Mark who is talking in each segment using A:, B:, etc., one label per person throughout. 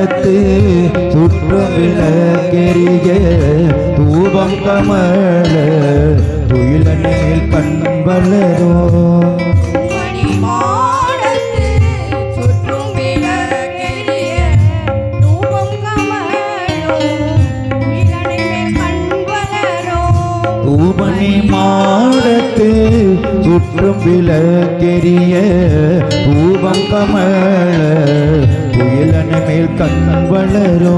A: மாடத்து சுற்றும் விளக்கெரிய தூபம் கமல துயிலனில் கண்வளரோ தூபணி மாடத்து சுற்றும் விளக்கெரிய தூபம் கமல துயிலன மேல் கண் வளரோ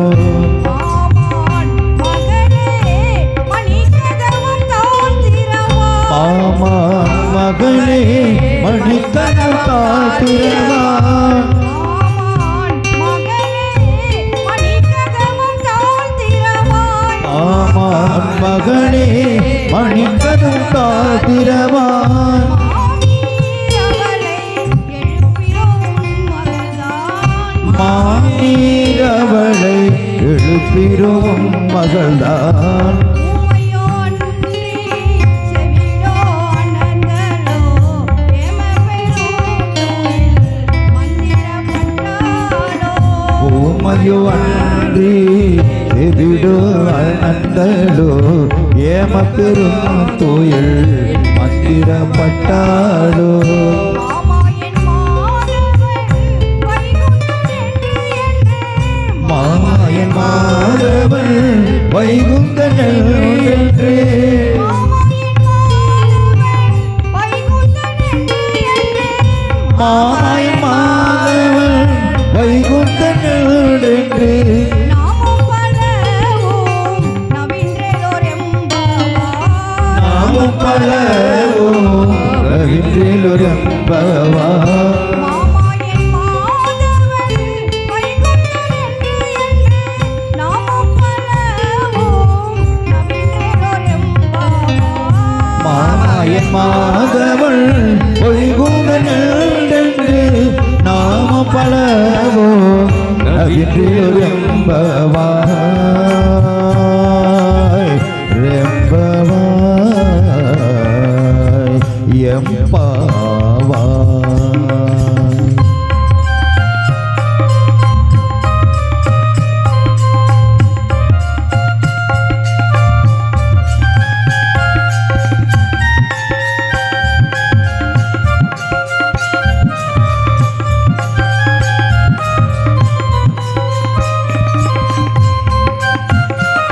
A: ஆமான் மகளே மணிக்கதவு தாழ்த்திரவா ஆமான் மகளே மணிக்கதவு தாழ்த்திரவான் மாநீரவளை எழுப்பிரும் மகள்தான் ஓமையோ அன்றி எதிடோ அனந்தலோ ஏம பெரும் தோயில் மந்திரப்பட்டாளோ மாயன் மாதவன் வைகுந்தனே மாயன் மாதவன் வைகுந்தனே நாமும் பலவோ ரவீந்திரம்பவா